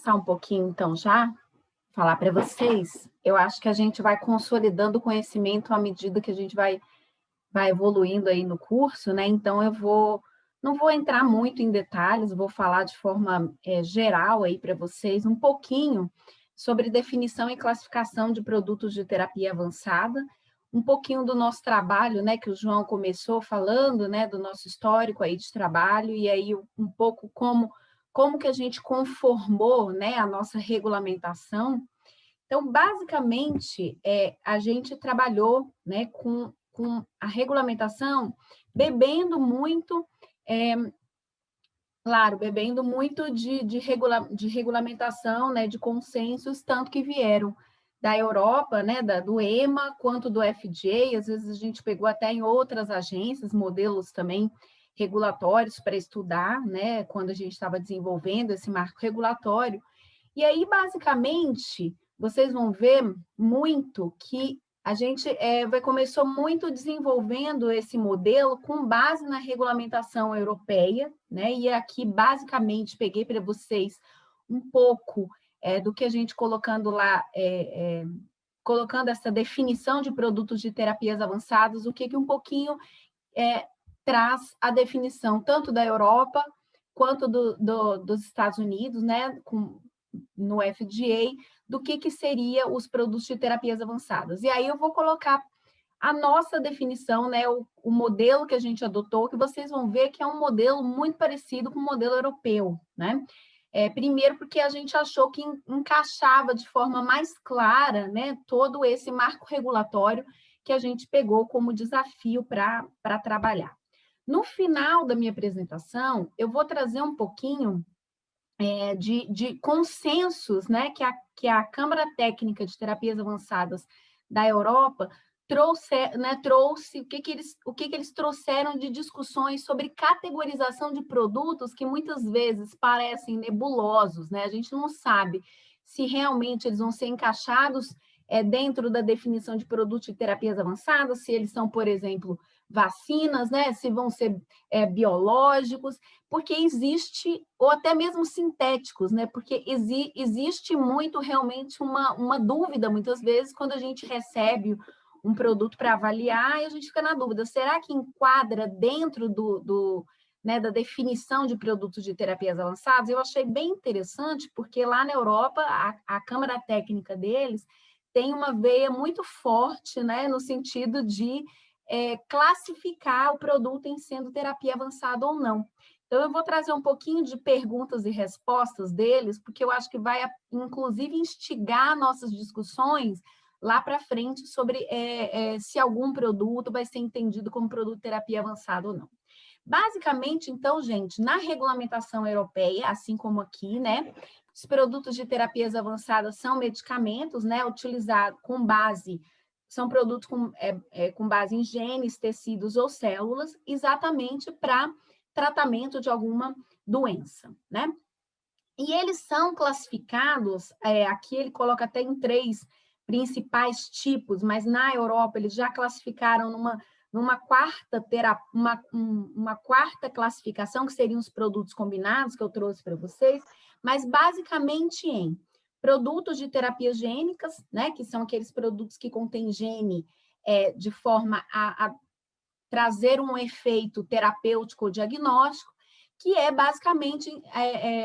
começar um pouquinho, então, já falar para vocês, eu acho que a gente vai consolidando o conhecimento à medida que a gente vai evoluindo aí no curso, né? Então, não vou entrar muito em detalhes, vou falar de forma geral aí para vocês um pouquinho sobre definição e classificação de produtos de terapia avançada, um pouquinho do nosso trabalho, né, que o João começou falando, né, do nosso histórico aí de trabalho, e aí um pouco como que a gente conformou, né, a nossa regulamentação. Então, basicamente, a gente trabalhou, né, com a regulamentação, bebendo muito, é, claro, bebendo muito de regulamentação, né, de consensos, tanto que vieram da Europa, né, do EMA, quanto do FDA, às vezes a gente pegou até em outras agências, modelos também regulatórios para estudar, né, quando a gente estava desenvolvendo esse marco regulatório. E aí, basicamente, vocês vão ver muito que a gente começou muito desenvolvendo esse modelo com base na regulamentação europeia, né? E aqui, basicamente, peguei para vocês um pouco do que a gente colocando lá, colocando essa definição de produtos de terapias avançadas, o que um pouquinho traz a definição tanto da Europa quanto dos Estados Unidos, né? No FDA, do que seria os produtos de terapias avançadas. E aí eu vou colocar a nossa definição, né, o modelo que a gente adotou, que vocês vão ver que é um modelo muito parecido com o modelo europeu, né? Primeiro porque a gente achou que encaixava de forma mais clara, né, todo esse marco regulatório que a gente pegou como desafio para trabalhar. No final da minha apresentação, eu vou trazer um pouquinho de consensos, né, que a Câmara Técnica de Terapias Avançadas da Europa trouxe o que eles trouxeram de discussões sobre categorização de produtos que muitas vezes parecem nebulosos, né? A gente não sabe se realmente eles vão ser encaixados dentro da definição de produtos de terapias avançadas, se eles são, por exemplo, vacinas, né? Se vão ser biológicos, porque existe, ou até mesmo sintéticos, né? Porque existe muito realmente uma dúvida, muitas vezes, quando a gente recebe um produto para avaliar, e a gente fica na dúvida, será que enquadra dentro né, da definição de produtos de terapias avançadas? Eu achei bem interessante, porque lá na Europa, a Câmara Técnica deles tem uma veia muito forte, né, no sentido de classificar o produto em sendo terapia avançada ou não. Então, eu vou trazer um pouquinho de perguntas e respostas deles, porque eu acho que vai, inclusive, instigar nossas discussões lá para frente sobre se algum produto vai ser entendido como produto de terapia avançada ou não. Basicamente, então, gente, na regulamentação europeia, assim como aqui, né, os produtos de terapias avançadas são medicamentos, né, utilizados com base, são produtos com base em genes, tecidos ou células, exatamente para tratamento de alguma doença, né? E eles são classificados, aqui ele coloca até em 3 principais tipos, mas na Europa eles já classificaram numa uma quarta classificação, que seriam os produtos combinados, que eu trouxe para vocês, mas basicamente em produtos de terapias gênicas, né, que são aqueles produtos que contêm gene de forma a trazer um efeito terapêutico ou diagnóstico, que é basicamente,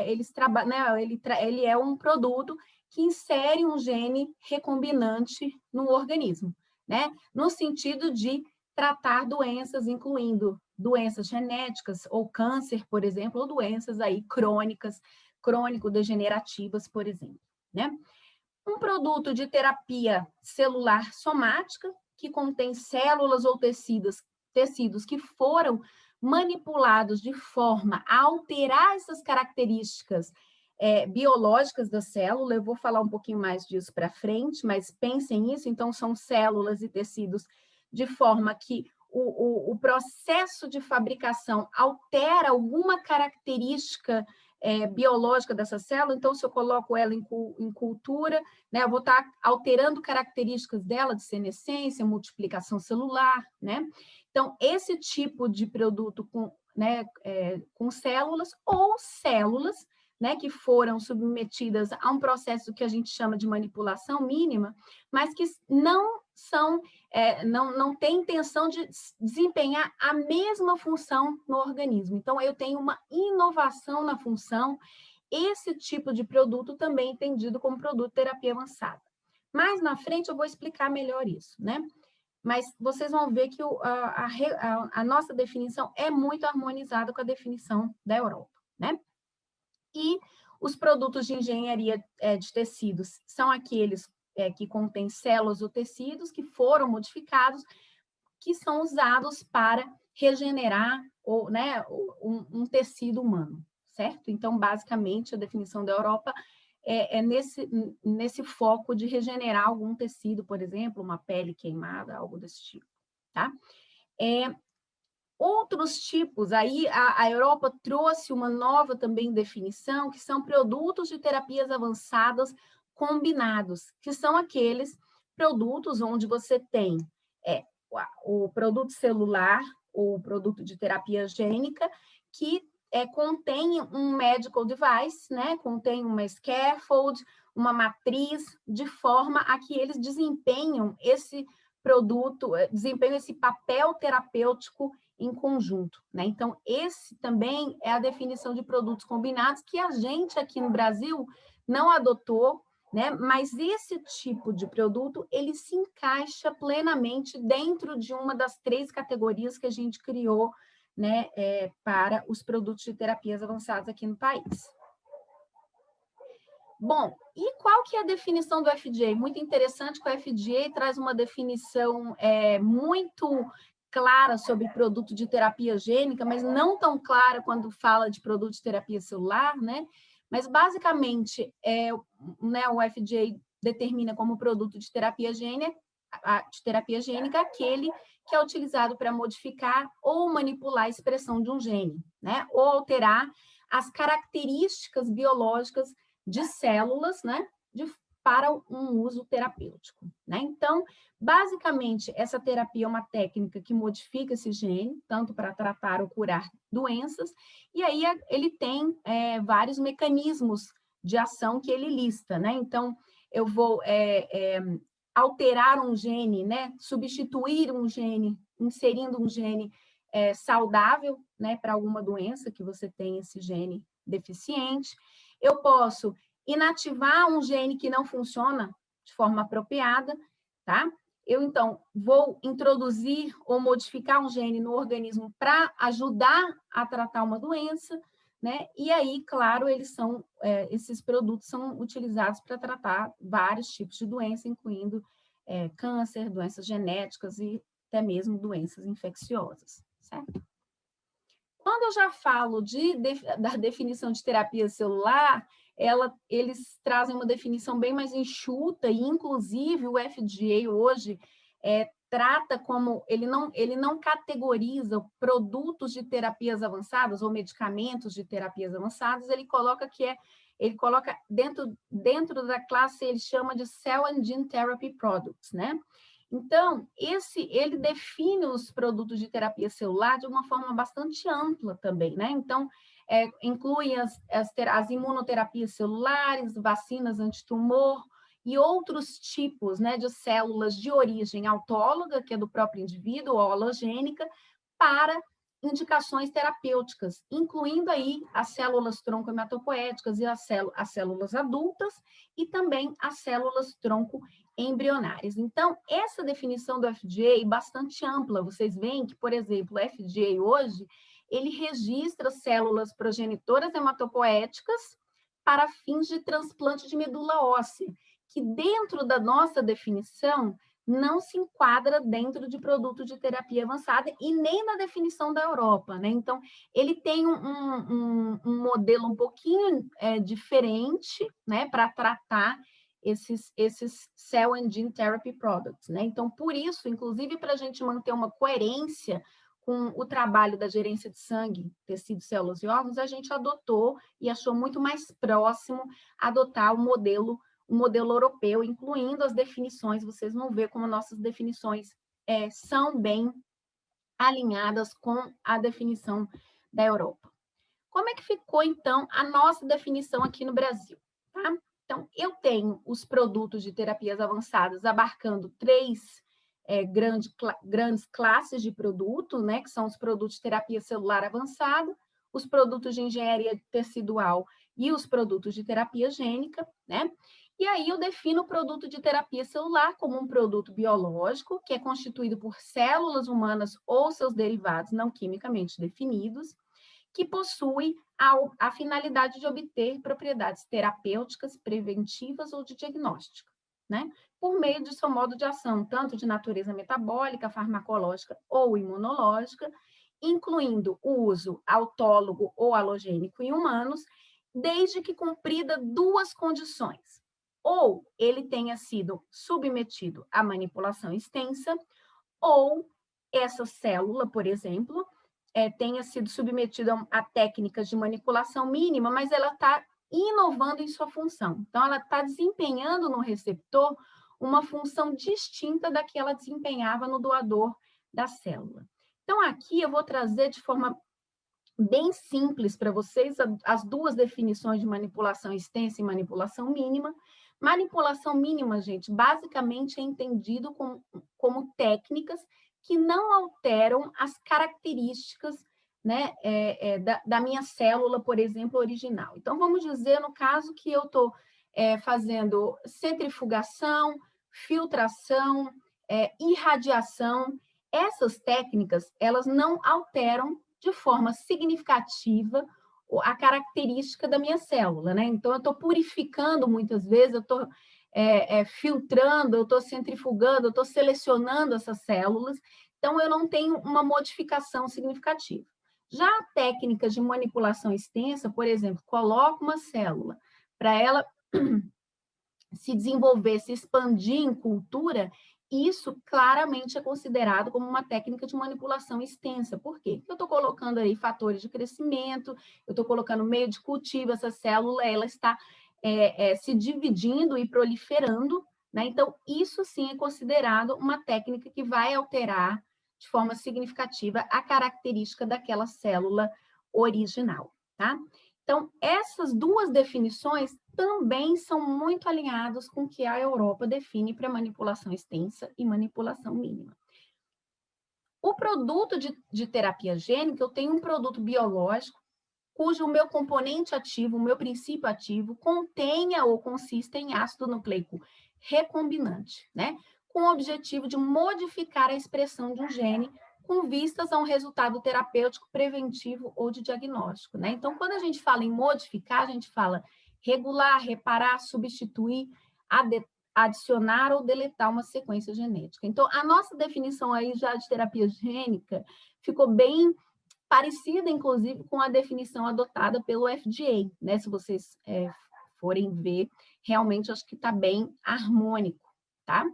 eles trabalham, né, ele é um produto que insere um gene recombinante no organismo, né, no sentido de tratar doenças, incluindo doenças genéticas ou câncer, por exemplo, ou doenças aí crônicas, crônico-degenerativas, por exemplo, né? Um produto de terapia celular somática, que contém células ou tecidos que foram manipulados de forma a alterar essas características biológicas da célula. Eu vou falar um pouquinho mais disso para frente, mas pensem nisso. Então, são células e tecidos de forma que o processo de fabricação altera alguma característica biológica dessa célula. Então, se eu coloco ela em cultura, né, eu vou estar alterando características dela de senescência, multiplicação celular, né? Então, esse tipo de produto com células ou células, né, que foram submetidas a um processo que a gente chama de manipulação mínima, mas que não são, não tem intenção de desempenhar a mesma função no organismo. Então, eu tenho uma inovação na função. Esse tipo de produto também é entendido como produto terapia avançada. Mais na frente eu vou explicar melhor isso, né? Mas vocês vão ver que a nossa definição é muito harmonizada com a definição da Europa, né? E os produtos de engenharia de tecidos são aqueles que contêm células ou tecidos que foram modificados, que são usados para regenerar né, um tecido humano, certo? Então, basicamente, a definição da Europa é nesse foco de regenerar algum tecido, por exemplo, uma pele queimada, algo desse tipo, tá? Outros tipos, aí a Europa trouxe uma nova também definição, que são produtos de terapias avançadas combinados, que são aqueles produtos onde você tem o produto celular, o produto de terapia gênica, que contém um medical device, né? Contém uma scaffold, uma matriz, de forma a que eles desempenham esse produto, desempenham esse papel terapêutico em conjunto, né? Então, esse também é a definição de produtos combinados que a gente aqui no Brasil não adotou, né? Mas esse tipo de produto, ele se encaixa plenamente dentro de uma das 3 categorias que a gente criou, né, para os produtos de terapias avançadas aqui no país. Bom, e qual que é a definição do FDA? Muito interessante que o FDA traz uma definição muito clara sobre produto de terapia gênica, mas não tão clara quando fala de produto de terapia celular, né? Mas, basicamente, né, o FDA determina como produto de terapia gênica aquele que é utilizado para modificar ou manipular a expressão de um gene, né? Ou alterar as características biológicas de células, né? Para um uso terapêutico, né? Então, basicamente, essa terapia é uma técnica que modifica esse gene, tanto para tratar ou curar doenças, e aí ele tem vários mecanismos de ação que ele lista, né? Então, eu vou alterar um gene, né? Substituir um gene, inserindo um gene saudável, né? Para alguma doença que você tem esse gene deficiente. Eu posso inativar um gene que não funciona de forma apropriada, tá? Eu, então, vou introduzir ou modificar um gene no organismo para ajudar a tratar uma doença, né? E aí, claro, esses produtos são utilizados para tratar vários tipos de doença, incluindo câncer, doenças genéticas e até mesmo doenças infecciosas, certo? Quando eu já falo da definição de terapia celular, eles trazem uma definição bem mais enxuta, e inclusive o FDA hoje trata como, ele não categoriza produtos de terapias avançadas ou medicamentos de terapias avançadas, ele coloca dentro da classe, ele chama de Cell and Gene Therapy Products, né? Então, ele define os produtos de terapia celular de uma forma bastante ampla também, né? Então, inclui as imunoterapias celulares, vacinas antitumor e outros tipos, né, de células de origem autóloga, que é do próprio indivíduo, ou alogênica, para indicações terapêuticas, incluindo aí as células tronco hematopoéticas e as células adultas e também as células tronco embrionárias. Então, essa definição do FDA é bastante ampla. Vocês veem que, por exemplo, o FDA hoje, ele registra células progenitoras hematopoéticas para fins de transplante de medula óssea, que dentro da nossa definição não se enquadra dentro de produto de terapia avançada e nem na definição da Europa, né? Então, ele tem um modelo um pouquinho diferente, né, para tratar esses Cell and Gene Therapy Products, né? Então, por isso, inclusive para a gente manter uma coerência com o trabalho da gerência de sangue, tecidos, células e órgãos, a gente adotou e achou muito mais próximo adotar o modelo europeu, incluindo as definições. Vocês vão ver como nossas definições são bem alinhadas com a definição da Europa. Como é que ficou, então, a nossa definição aqui no Brasil? Tá? Então, eu tenho os produtos de terapias avançadas abarcando três grandes classes de produto, né, que são os produtos de terapia celular avançada, os produtos de engenharia tecidual e os produtos de terapia gênica, né? E aí eu defino o produto de terapia celular como um produto biológico, que é constituído por células humanas ou seus derivados não quimicamente definidos, que possui a finalidade de obter propriedades terapêuticas, preventivas ou de diagnóstico, né? Por meio de seu modo de ação, tanto de natureza metabólica, farmacológica ou imunológica, incluindo o uso autólogo ou halogênico em humanos, desde que cumprida duas condições. Ou ele tenha sido submetido à manipulação extensa, ou essa célula, por exemplo, tenha sido submetida a técnicas de manipulação mínima, mas ela está inovando em sua função. Então, ela está desempenhando no receptor uma função distinta da que ela desempenhava no doador da célula. Então, aqui eu vou trazer de forma bem simples para vocês as duas definições de manipulação extensa e manipulação mínima. Manipulação mínima, gente, basicamente é entendido como técnicas que não alteram as características, né, da minha célula, por exemplo, original. Então, vamos dizer, no caso que eu estou fazendo centrifugação, filtração, irradiação, essas técnicas, elas não alteram de forma significativa a característica da minha célula, né? Então, eu estou purificando muitas vezes, eu estou filtrando, eu estou centrifugando, eu estou selecionando essas células, então eu não tenho uma modificação significativa. Já técnicas de manipulação extensa, por exemplo, coloco uma célula para ela se desenvolver, se expandir em cultura, isso claramente é considerado como uma técnica de manipulação extensa. Por quê? Porque eu estou colocando aí fatores de crescimento, eu estou colocando meio de cultivo, essa célula ela está se dividindo e proliferando, né? Então, isso sim é considerado uma técnica que vai alterar de forma significativa a característica daquela célula original, tá? Então, essas duas definições também são muito alinhados com o que a Europa define para manipulação extensa e manipulação mínima. O produto de terapia gênica, eu tenho um produto biológico cujo meu componente ativo, o meu princípio ativo, contenha ou consista em ácido nucleico recombinante, né? Com o objetivo de modificar a expressão de um gene com vistas a um resultado terapêutico, preventivo ou de diagnóstico, né? Então, quando a gente fala em modificar, a gente fala regular, reparar, substituir, adicionar ou deletar uma sequência genética. Então, a nossa definição aí já de terapia gênica ficou bem parecida, inclusive, com a definição adotada pelo FDA, né? Se vocês forem ver, realmente acho que está bem harmônico, tá?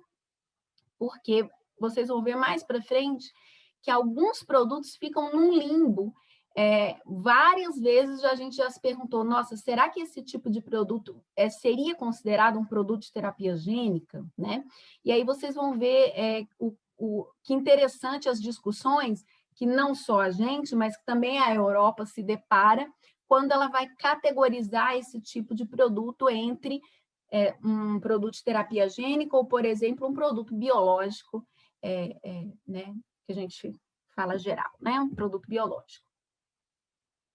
Porque vocês vão ver mais para frente que alguns produtos ficam num limbo. Várias vezes a gente já se perguntou, nossa, será que esse tipo de produto seria considerado um produto de terapia gênica, né? E aí vocês vão ver que interessante as discussões que não só a gente, mas que também a Europa se depara quando ela vai categorizar esse tipo de produto entre um produto de terapia gênica ou, por exemplo, um produto biológico, né, que a gente fala geral, né, um produto biológico.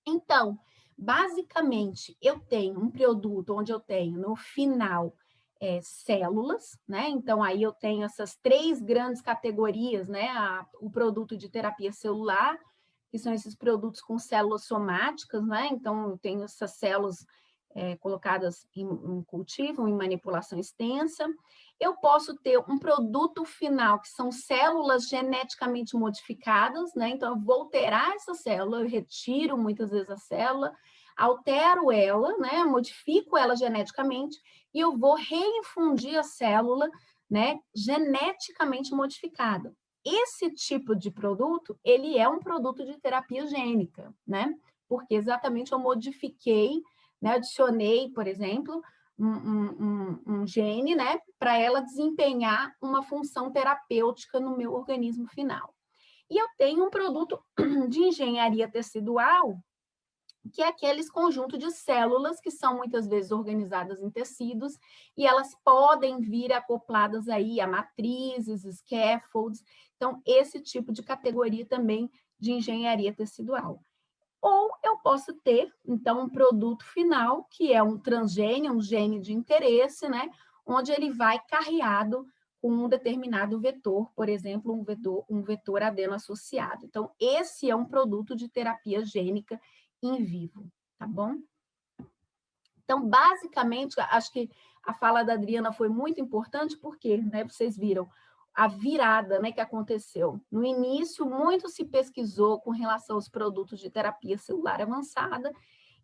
Então, basicamente, eu tenho um produto onde eu tenho no final células, né? Então, aí eu tenho essas três grandes categorias, né? O produto de terapia celular, que são esses produtos com células somáticas, né? Então, eu tenho essas células colocadas em cultivo, em manipulação extensa. Eu posso ter um produto final, que são células geneticamente modificadas, né? Então, eu vou alterar essa célula, eu retiro muitas vezes a célula, altero ela, né? Modifico ela geneticamente e eu vou reinfundir a célula, né? Geneticamente modificada. Esse tipo de produto, ele é um produto de terapia gênica, né? Porque exatamente eu modifiquei, né? Adicionei, por exemplo, um gene, né? Para ela desempenhar uma função terapêutica no meu organismo final. E eu tenho um produto de engenharia tecidual, que é aqueles conjuntos de células que são muitas vezes organizadas em tecidos e elas podem vir acopladas aí a matrizes, scaffolds. Então, esse tipo de categoria também de engenharia tecidual. Ou eu posso ter, então, um produto final, que é um transgênio, um gene de interesse, né? Onde ele vai carreado com um determinado vetor, por exemplo, um vetor adeno associado. Então, esse é um produto de terapia gênica in vivo, tá bom? Então, basicamente, acho que a fala da Adriana foi muito importante, porque, né, vocês viram a virada, né, que aconteceu. No início, muito se pesquisou com relação aos produtos de terapia celular avançada,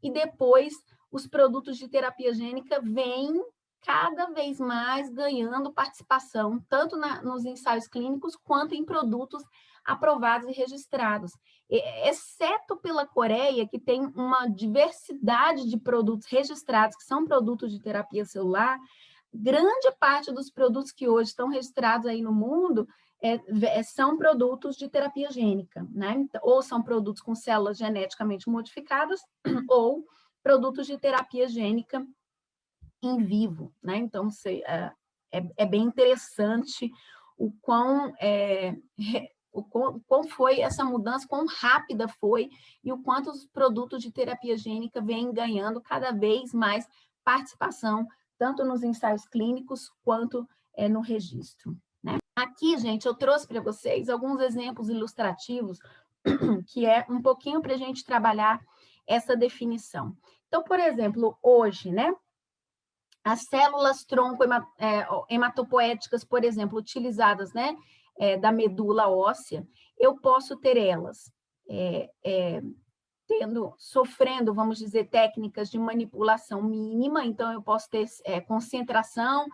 e depois os produtos de terapia gênica vêm cada vez mais ganhando participação, tanto nos ensaios clínicos, quanto em produtos aprovados e registrados. Exceto pela Coreia, que tem uma diversidade de produtos registrados, que são produtos de terapia celular, grande parte dos produtos que hoje estão registrados aí no mundo são produtos de terapia gênica, né? Ou são produtos com células geneticamente modificadas, ou produtos de terapia gênica em vivo, né? Então, é bem interessante o quão foi essa mudança, quão rápida foi, e o quanto os produtos de terapia gênica vêm ganhando cada vez mais participação, tanto nos ensaios clínicos quanto no registro, né? Aqui, gente, eu trouxe para vocês alguns exemplos ilustrativos, que é um pouquinho para a gente trabalhar essa definição. Então, por exemplo, hoje, né? As células tronco hematopoéticas, por exemplo, utilizadas, né, da medula óssea, eu posso ter elas sofrendo, vamos dizer, técnicas de manipulação mínima, então eu posso ter concentração,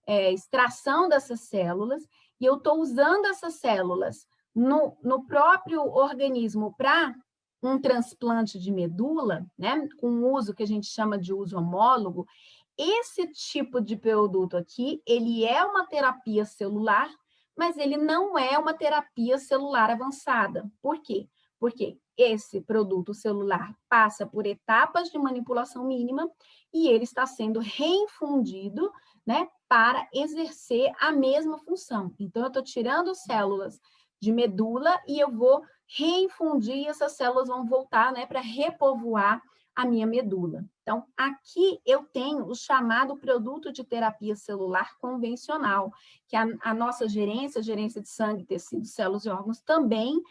extração dessas células, e eu estou usando essas células no próprio organismo para um transplante de medula, né, com um uso que a gente chama de uso homólogo. Esse tipo de produto aqui, ele é uma terapia celular, mas ele não é uma terapia celular avançada. Por quê? Porque esse produto celular passa por etapas de manipulação mínima e ele está sendo reinfundido, né, para exercer a mesma função. Então, eu estou tirando células de medula e eu vou reinfundir, essas células vão voltar, né, para repovoar a minha medula. Então, aqui eu tenho o chamado produto de terapia celular convencional, que a nossa gerência de sangue, tecidos, células e órgãos também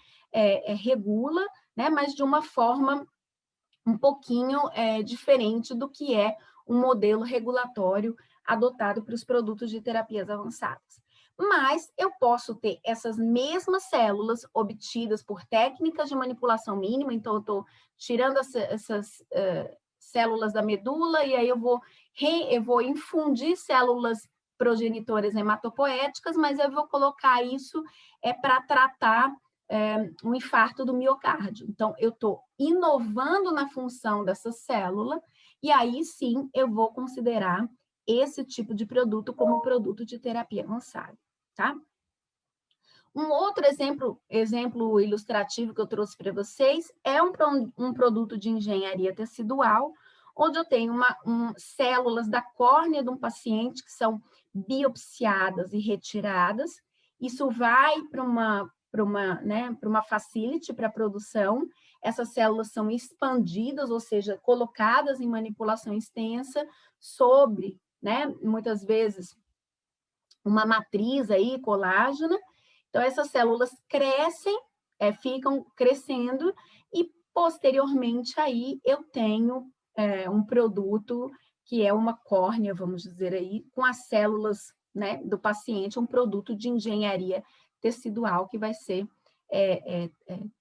regula, né, mas de uma forma um pouquinho diferente do que é um modelo regulatório adotado para os produtos de terapias avançadas. Mas eu posso ter essas mesmas células obtidas por técnicas de manipulação mínima, então eu estou tirando essas células da medula e aí eu vou infundir células progenitoras hematopoéticas, mas eu vou colocar isso para tratar um infarto do miocárdio. Então, eu estou inovando na função dessa célula e aí sim eu vou considerar esse tipo de produto como produto de terapia avançada, tá? Um outro exemplo ilustrativo que eu trouxe para vocês é um produto de engenharia tecidual, onde eu tenho células da córnea de um paciente que são biopsiadas e retiradas. Isso vai para uma facility para produção. Essas células são expandidas, ou seja, colocadas em manipulação extensa sobre, né, muitas vezes, uma matriz aí, colágena. Então, essas células crescem, ficam crescendo, e posteriormente aí eu tenho um produto que é uma córnea, vamos dizer aí, com as células, né, do paciente, um produto de engenharia tecidual que vai ser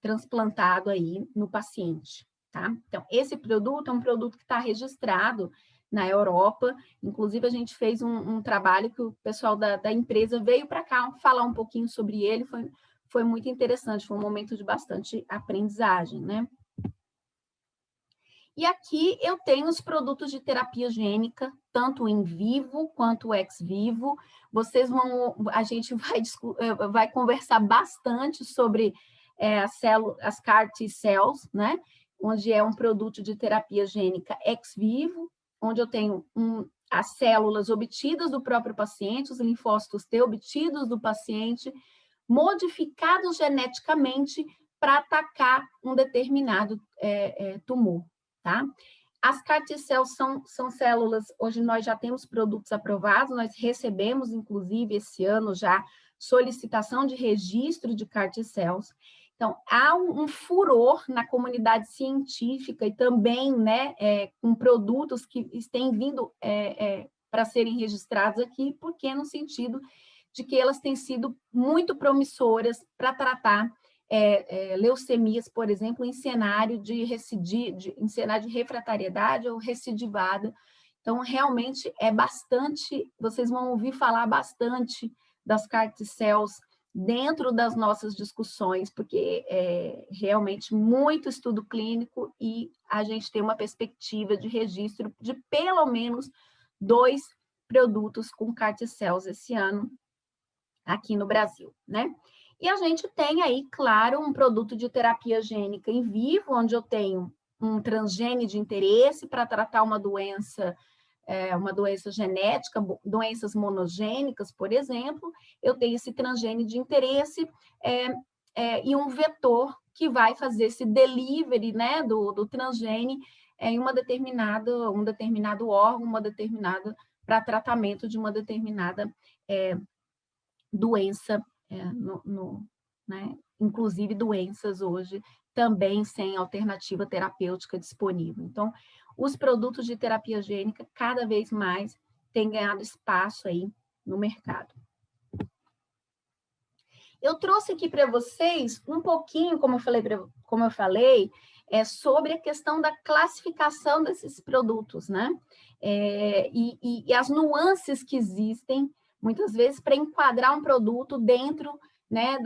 transplantado aí no paciente, tá? Então, esse produto é um produto que está registrado na Europa. Inclusive, a gente fez um trabalho que o pessoal da empresa veio para cá falar um pouquinho sobre ele, foi muito interessante, foi um momento de bastante aprendizagem, né? E aqui eu tenho os produtos de terapia gênica, tanto em vivo quanto ex vivo. A gente vai conversar bastante sobre as CAR T cells, né? onde é um produto de terapia gênica ex vivo, onde eu tenho as células obtidas do próprio paciente, os linfócitos T obtidos do paciente, modificados geneticamente para atacar um determinado tumor, tá? As CAR-T-cells são células, hoje nós já temos produtos aprovados, nós recebemos, inclusive, esse ano já, solicitação de registro de CAR-T-cells. Então, há um furor na comunidade científica e também, né, com produtos que têm vindo para serem registrados aqui, porque no sentido de que elas têm sido muito promissoras para tratar leucemias, por exemplo, em cenário de refratariedade ou recidivada. Então, realmente é bastante, vocês vão ouvir falar bastante das CAR-T-cells dentro das nossas discussões, porque é realmente muito estudo clínico e a gente tem uma perspectiva de registro de pelo menos 2 produtos com CAR-T-cells esse ano aqui no Brasil, né? E a gente tem aí, claro, um produto de terapia gênica em vivo, onde eu tenho um transgene de interesse para tratar uma doença genética, doenças monogênicas, por exemplo, eu tenho esse transgene de interesse e um vetor que vai fazer esse delivery, né, do transgene em um determinado órgão, para tratamento de uma determinada doença, né, inclusive doenças hoje também sem alternativa terapêutica disponível. Então, os produtos de terapia gênica cada vez mais têm ganhado espaço aí no mercado. Eu trouxe aqui para vocês um pouquinho, como eu falei, sobre a questão da classificação desses produtos, né? E as nuances que existem, muitas vezes, para enquadrar um produto dentro, né,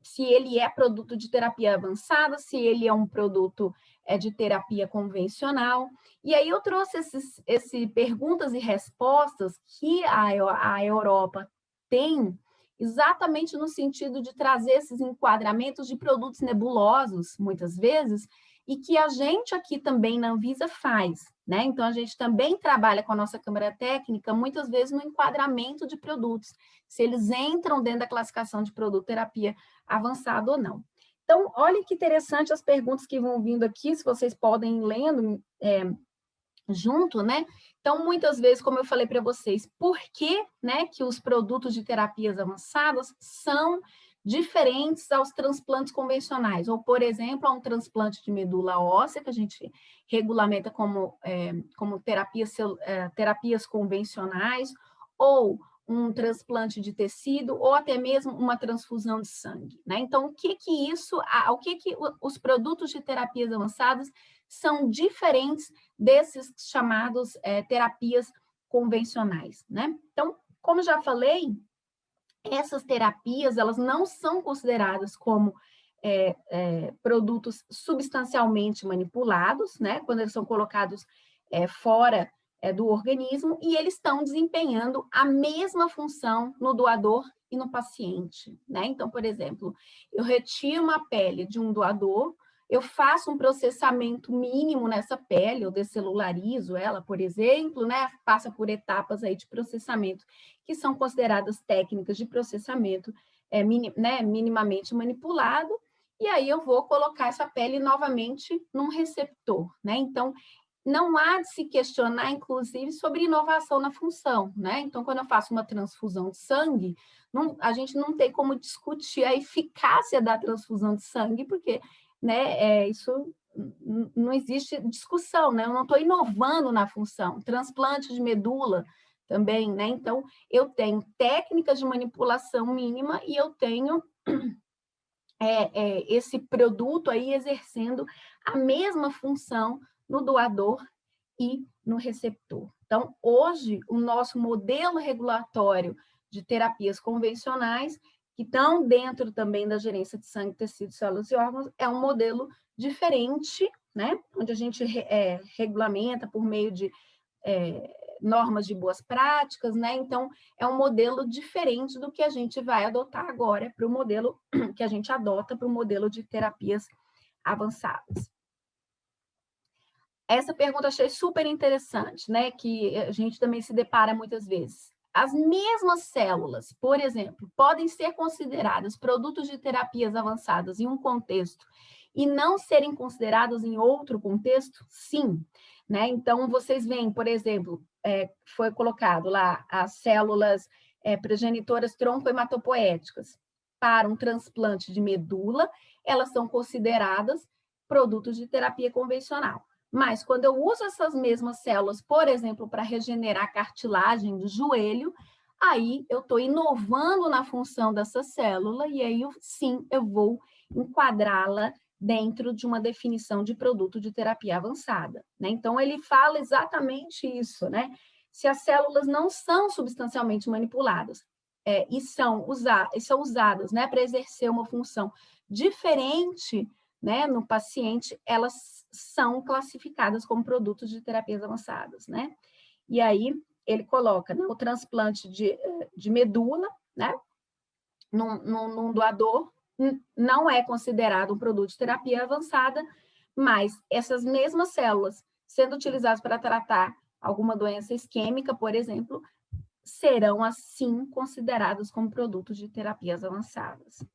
se ele é produto de terapia avançada, se ele é um produto de terapia convencional. E aí eu trouxe esse perguntas e respostas que a Europa tem, exatamente no sentido de trazer esses enquadramentos de produtos nebulosos, muitas vezes, e que a gente aqui também na Anvisa faz, né? Então, a gente também trabalha com a nossa Câmara Técnica, muitas vezes no enquadramento de produtos, se eles entram dentro da classificação de produto terapia avançado ou não. Então, olha que interessante as perguntas que vão vindo aqui, se vocês podem ir lendo junto, né? Então, muitas vezes, como eu falei para vocês, por que, né, que os produtos de terapias avançadas são diferentes aos transplantes convencionais? Ou, por exemplo, a um transplante de medula óssea, que a gente regulamenta como terapias convencionais, ou um transplante de tecido, ou até mesmo uma transfusão de sangue, né? Então, o que os produtos de terapias avançadas são diferentes desses chamados terapias convencionais, né? Então, como já falei, essas terapias, elas não são consideradas como produtos substancialmente manipulados, né? Quando eles são colocados fora do organismo, e eles estão desempenhando a mesma função no doador e no paciente, né? Então, por exemplo, eu retiro uma pele de um doador, eu faço um processamento mínimo nessa pele, eu descelularizo ela, por exemplo, né? Passa por etapas aí de processamento, que são consideradas técnicas de processamento minimamente manipulado, e aí eu vou colocar essa pele novamente num receptor, né? Então, não há de se questionar, inclusive, sobre inovação na função, né? Então, quando eu faço uma transfusão de sangue, a gente não tem como discutir a eficácia da transfusão de sangue, porque, né, isso não existe discussão, né? Eu não estou inovando na função. Transplante de medula também, né? Então, eu tenho técnicas de manipulação mínima e eu tenho esse produto aí exercendo a mesma função no doador e no receptor. Então, hoje, o nosso modelo regulatório de terapias convencionais, que estão dentro também da gerência de sangue, tecidos, células e órgãos, é um modelo diferente, né? Onde a gente regulamenta por meio de normas de boas práticas, né? Então, é um modelo diferente do que a gente vai adotar agora para o modelo que a gente adota para o modelo de terapias avançadas. Essa pergunta eu achei super interessante, né? Que a gente também se depara muitas vezes. As mesmas células, por exemplo, podem ser consideradas produtos de terapias avançadas em um contexto e não serem consideradas em outro contexto? Sim. Né? Então, vocês veem, por exemplo, foi colocado lá as células progenitoras tronco-hematopoéticas para um transplante de medula, elas são consideradas produtos de terapia convencional. Mas quando eu uso essas mesmas células, por exemplo, para regenerar a cartilagem do joelho, aí eu estou inovando na função dessa célula e aí sim eu vou enquadrá-la dentro de uma definição de produto de terapia avançada. Né? Então, ele fala exatamente isso, né? Se as células não são substancialmente manipuladas e são usadas, né, para exercer uma função diferente, né, no paciente, elas são classificadas como produtos de terapias avançadas, né? E aí ele coloca, né, o transplante de medula, né, num doador, não é considerado um produto de terapia avançada, mas essas mesmas células, sendo utilizadas para tratar alguma doença isquêmica, por exemplo, serão, assim, consideradas como produtos de terapias avançadas.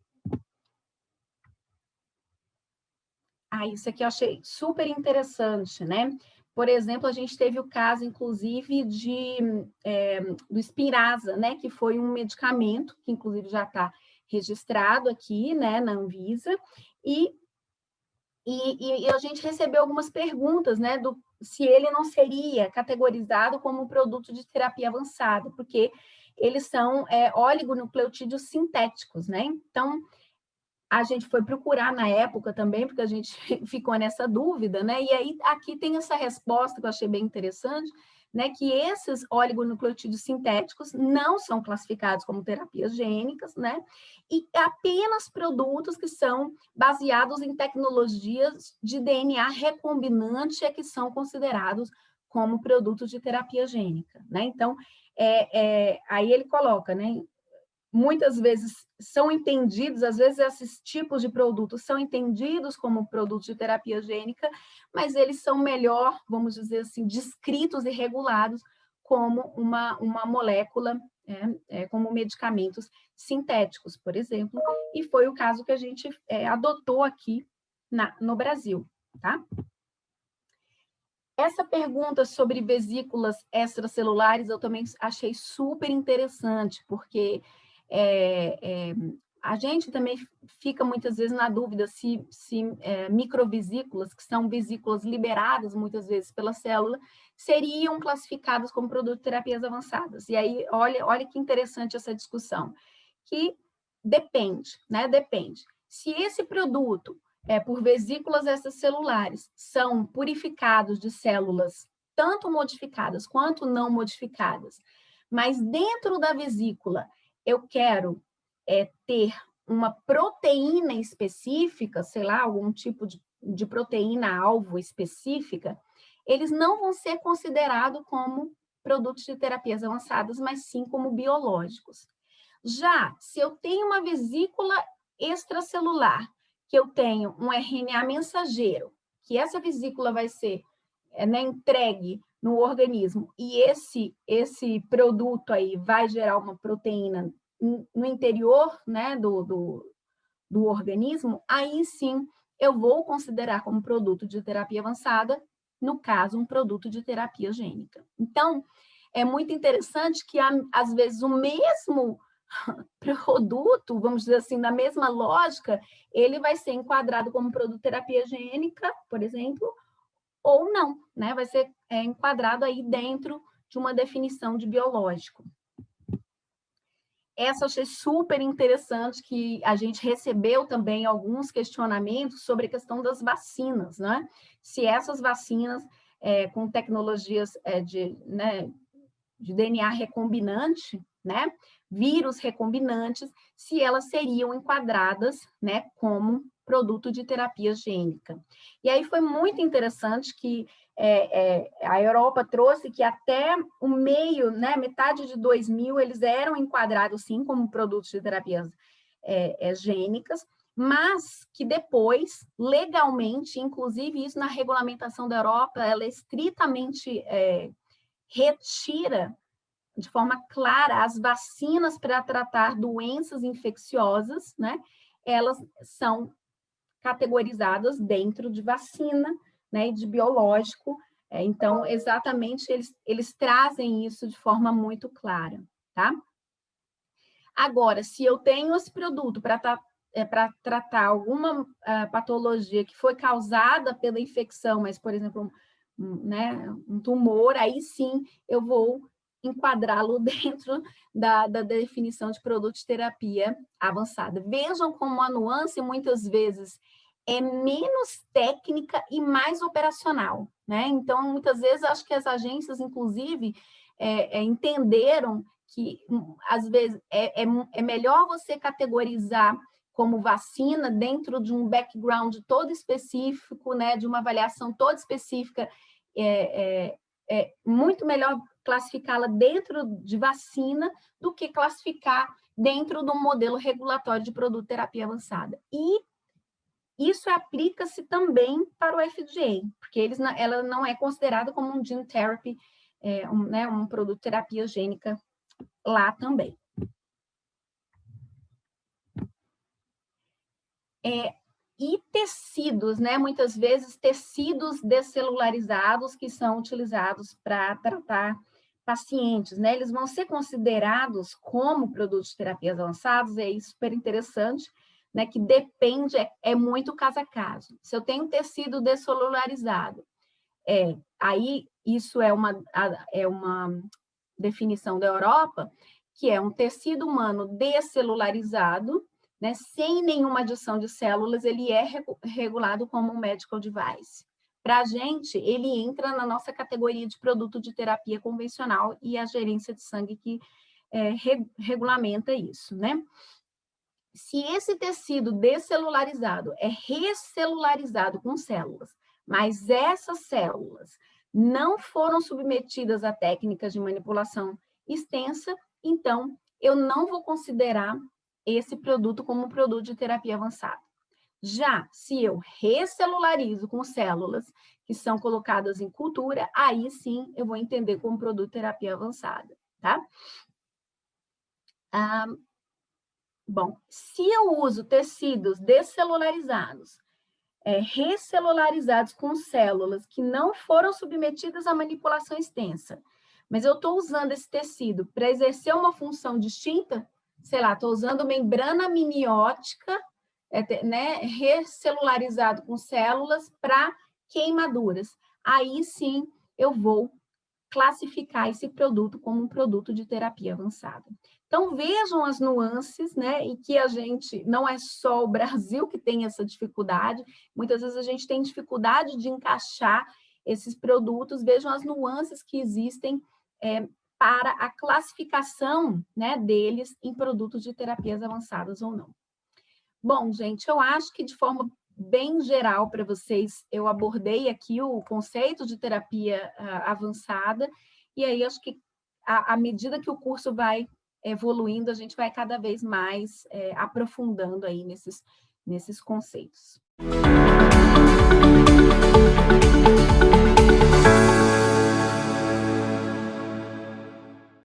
Isso aqui eu achei super interessante, né? Por exemplo, a gente teve o caso, inclusive, do Spinraza, né? Que foi um medicamento, que inclusive já está registrado aqui, né, na Anvisa, e a gente recebeu algumas perguntas, né, se ele não seria categorizado como produto de terapia avançada, porque eles são oligonucleotídeos sintéticos, né? Então, a gente foi procurar na época também, porque a gente ficou nessa dúvida, né? E aí aqui tem essa resposta que eu achei bem interessante, né? Que esses oligonucleotídeos sintéticos não são classificados como terapias gênicas, né? E apenas produtos que são baseados em tecnologias de DNA recombinante é que são considerados como produtos de terapia gênica, né? Então, aí ele coloca, né? Muitas vezes são entendidos, às vezes esses tipos de produtos são entendidos como produtos de terapia gênica, mas eles são melhor, vamos dizer assim, descritos e regulados como uma molécula, como medicamentos sintéticos, por exemplo, e foi o caso que a gente adotou aqui no Brasil, tá? Essa pergunta sobre vesículas extracelulares eu também achei super interessante, porque a gente também fica muitas vezes na dúvida se microvesículas, que são vesículas liberadas muitas vezes pela célula, seriam classificadas como produto de terapias avançadas. E aí, olha que interessante essa discussão, que depende, né? Depende. Se esse produto por vesículas extracelulares são purificados de células tanto modificadas quanto não modificadas, mas dentro da vesícula eu quero ter uma proteína específica, sei lá, algum tipo de proteína-alvo específica, eles não vão ser considerados como produtos de terapias avançadas, mas sim como biológicos. Já se eu tenho uma vesícula extracelular, que eu tenho um RNA mensageiro, que essa vesícula vai ser entregue no organismo, e esse produto aí vai gerar uma proteína no interior, né, do organismo, aí sim eu vou considerar como produto de terapia avançada, no caso, um produto de terapia gênica. Então, é muito interessante que, às vezes, o mesmo produto, vamos dizer assim, na mesma lógica, ele vai ser enquadrado como produto de terapia gênica, por exemplo, ou não, né? Vai ser enquadrado aí dentro de uma definição de biológico. Essa eu achei super interessante, que a gente recebeu também alguns questionamentos sobre a questão das vacinas, né? Se essas vacinas com tecnologias de DNA recombinante, né? Vírus recombinantes, se elas seriam enquadradas, né, como produto de terapia gênica. E aí foi muito interessante que a Europa trouxe que até o meio, né, metade de 2000, eles eram enquadrados, sim, como produtos de terapias gênicas, mas que depois, legalmente, inclusive isso na regulamentação da Europa, ela estritamente retira de forma clara as vacinas para tratar doenças infecciosas, né? Elas são categorizadas dentro de vacina, né, e de biológico. Então, exatamente, eles trazem isso de forma muito clara, tá? Agora, se eu tenho esse produto para tratar alguma patologia que foi causada pela infecção, mas, por exemplo, um tumor, aí sim eu vou enquadrá-lo dentro da definição de produto de terapia avançada. Vejam como a nuance, muitas vezes, é menos técnica e mais operacional, né? Então, muitas vezes, acho que as agências, inclusive, entenderam que, às vezes, é melhor você categorizar como vacina dentro de um background todo específico, né, de uma avaliação toda específica, é muito melhor classificá-la dentro de vacina do que classificar dentro de um modelo regulatório de produto terapia avançada. E isso aplica-se também para o FDA, porque ela não é considerada como um gene therapy, um produto de terapia gênica lá também. E tecidos, né? Muitas vezes tecidos descelularizados que são utilizados para tratar pacientes, né? Eles vão ser considerados como produtos de terapias avançados, é super interessante, né? Que depende, é muito caso a caso. Se eu tenho tecido descelularizado, aí isso é uma definição da Europa, que é um tecido humano descelularizado, né, sem nenhuma adição de células, ele é regulado como um medical device. Para a gente, ele entra na nossa categoria de produto de terapia convencional e a gerência de sangue que regulamenta isso, né? Se esse tecido descelularizado é recelularizado com células, mas essas células não foram submetidas a técnicas de manipulação extensa, então eu não vou considerar esse produto como um produto de terapia avançada. Já se eu recelularizo com células que são colocadas em cultura, aí sim eu vou entender como produto de terapia avançada, tá? Bom, se eu uso tecidos descelularizados, recelularizados com células que não foram submetidas à manipulação extensa, mas eu estou usando esse tecido para exercer uma função distinta, sei lá, estou usando membrana amniótica, né, recelularizado com células para queimaduras. Aí sim eu vou classificar esse produto como um produto de terapia avançada. Então, vejam as nuances, né? E que a gente, não é só o Brasil que tem essa dificuldade, muitas vezes a gente tem dificuldade de encaixar esses produtos, vejam as nuances que existem para a classificação, né, deles em produtos de terapias avançadas ou não. Bom, gente, eu acho que de forma bem geral para vocês, eu abordei aqui o conceito de terapia avançada, e aí acho que à medida que o curso vai evoluindo, a gente vai cada vez mais aprofundando aí nesses conceitos.